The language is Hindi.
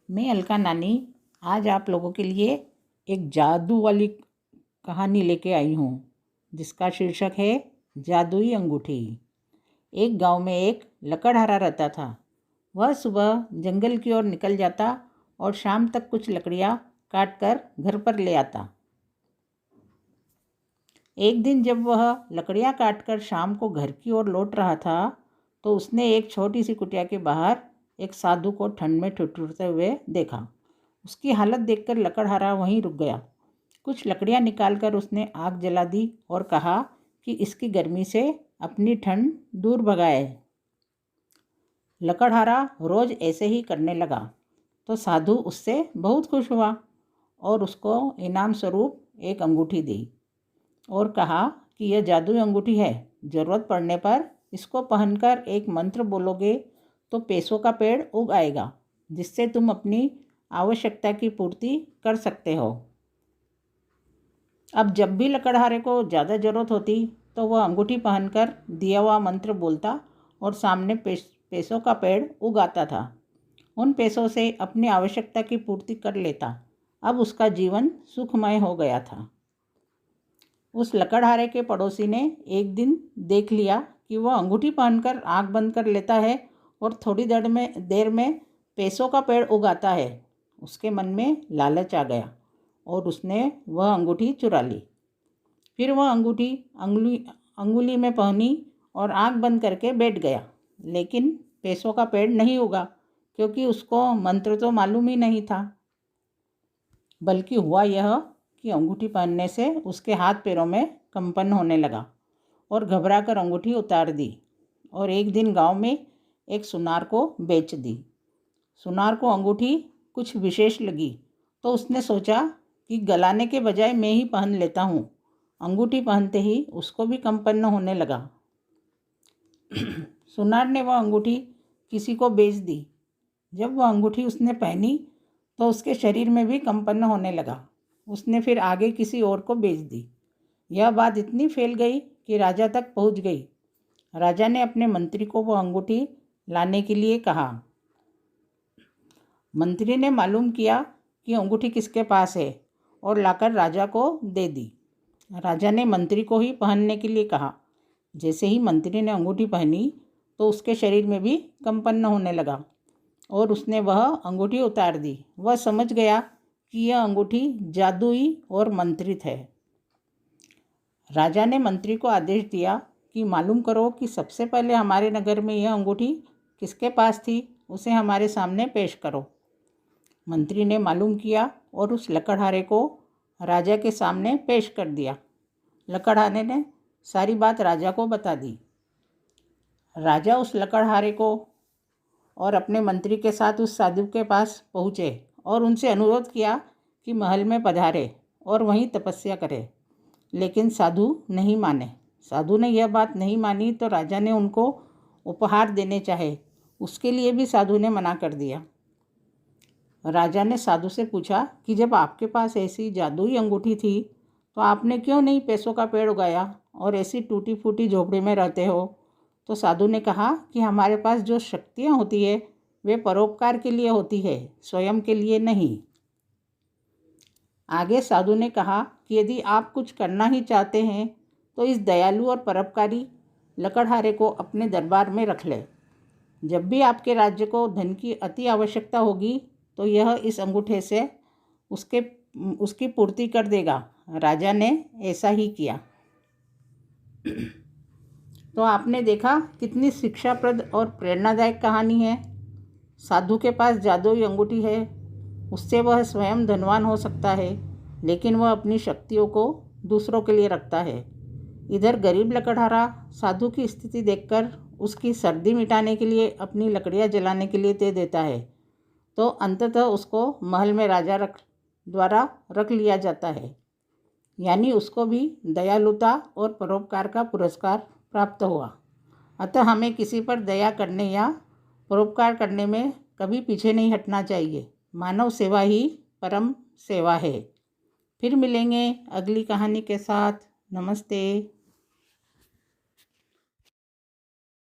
मैं अलका नानी आज आप लोगों के लिए एक जादू वाली कहानी लेके आई हूँ जिसका शीर्षक है जादुई अंगूठी। एक गांव में एक लकड़हारा रहता था। वह सुबह जंगल की ओर निकल जाता और शाम तक कुछ लकड़ियाँ काट कर घर पर ले आता। एक दिन जब वह लकड़ियाँ काट कर शाम को घर की ओर लौट रहा था तो उसने एक छोटी सी कुटिया के बाहर एक साधु को ठंड में ठिठुरते हुए देखा। उसकी हालत देखकर लकड़हारा वहीं रुक गया। कुछ लकड़ियाँ निकालकर उसने आग जला दी और कहा कि इसकी गर्मी से अपनी ठंड दूर भगाए। लकड़हारा रोज ऐसे ही करने लगा तो साधु उससे बहुत खुश हुआ और उसको इनाम स्वरूप एक अंगूठी दी और कहा कि यह जादुई अंगूठी है। ज़रूरत पड़ने पर इसको पहनकर एक मंत्र बोलोगे तो पैसों का पेड़ उग आएगा जिससे तुम अपनी आवश्यकता की पूर्ति कर सकते हो। अब जब भी लकड़हारे को ज़्यादा ज़रूरत होती तो वह अंगूठी पहनकर दिया हुआ मंत्र बोलता और सामने पैसों का पेड़ उग आता था। उन पैसों से अपनी आवश्यकता की पूर्ति कर लेता। अब उसका जीवन सुखमय हो गया था। उस लकड़हारे के पड़ोसी ने एक दिन देख लिया कि वह अंगूठी पहनकर आँख बंद कर लेता है और थोड़ी देर में पैसों का पेड़ उगाता है। उसके मन में लालच आ गया और उसने वह अंगूठी चुरा ली। फिर वह अंगूठी अंगुली में पहनी और आँख बंद करके बैठ गया। लेकिन पैसों का पेड़ नहीं उगा क्योंकि उसको मंत्र तो मालूम ही नहीं था। बल्कि हुआ यह कि अंगूठी पहनने से उसके हाथ पैरों में कंपन होने लगा और घबराकर अंगूठी उतार दी और एक दिन गांव में एक सुनार को बेच दी। सुनार को अंगूठी कुछ विशेष लगी तो उसने सोचा कि गलाने के बजाय मैं ही पहन लेता हूँ। अंगूठी पहनते ही उसको भी कंपन होने लगा। सुनार ने वह अंगूठी किसी को बेच दी। जब वह अंगूठी उसने पहनी तो उसके शरीर में भी कंपन होने लगा। उसने फिर आगे किसी और को बेच दी। यह बात इतनी फैल गई कि राजा तक पहुंच गई। राजा ने अपने मंत्री को वह अंगूठी लाने के लिए कहा। मंत्री ने मालूम किया कि अंगूठी किसके पास है और लाकर राजा को दे दी। राजा ने मंत्री को ही पहनने के लिए कहा। जैसे ही मंत्री ने अंगूठी पहनी तो उसके शरीर में भी कंपन होने लगा और उसने वह अंगूठी उतार दी। वह समझ गया कि यह अंगूठी जादुई और मंत्रित है। राजा ने मंत्री को आदेश दिया कि मालूम करो कि सबसे पहले हमारे नगर में यह अंगूठी किसके पास थी, उसे हमारे सामने पेश करो। मंत्री ने मालूम किया और उस लकड़हारे को राजा के सामने पेश कर दिया। लकड़हारे ने सारी बात राजा को बता दी। राजा उस लकड़हारे को और अपने मंत्री के साथ उस साधु के पास पहुँचे और उनसे अनुरोध किया कि महल में पधारे और वहीं तपस्या करे। लेकिन साधु नहीं माने। साधु ने यह बात नहीं मानी तो राजा ने उनको उपहार देने चाहे, उसके लिए भी साधु ने मना कर दिया। राजा ने साधु से पूछा कि जब आपके पास ऐसी जादुई अंगूठी थी तो आपने क्यों नहीं पैसों का पेड़ उगाया और ऐसी टूटी फूटी झोपड़ी में रहते हो। तो साधु ने कहा कि हमारे पास जो शक्तियाँ होती है वे परोपकार के लिए होती है, स्वयं के लिए नहीं। आगे साधु ने कहा कि यदि आप कुछ करना ही चाहते हैं तो इस दयालु और परोपकारी लकड़हारे को अपने दरबार में रख ले। जब भी आपके राज्य को धन की अति आवश्यकता होगी तो यह इस अंगूठे से उसकी पूर्ति कर देगा। राजा ने ऐसा ही किया। तो आपने देखा कितनी शिक्षाप्रद और प्रेरणादायक कहानी है। साधु के पास जादुई अंगूठी है, उससे वह स्वयं धनवान हो सकता है, लेकिन वह अपनी शक्तियों को दूसरों के लिए रखता है। इधर गरीब लकड़हारा साधु की स्थिति देखकर उसकी सर्दी मिटाने के लिए अपनी लकड़ियाँ जलाने के लिए दे देता है तो अंततः उसको महल में राजा द्वारा रख लिया जाता है। यानी उसको भी दयालुता और परोपकार का पुरस्कार प्राप्त हुआ। अतः हमें किसी पर दया करने या परोपकार करने में कभी पीछे नहीं हटना चाहिए। मानव सेवा ही परम सेवा है। फिर मिलेंगे अगली कहानी के साथ। नमस्ते।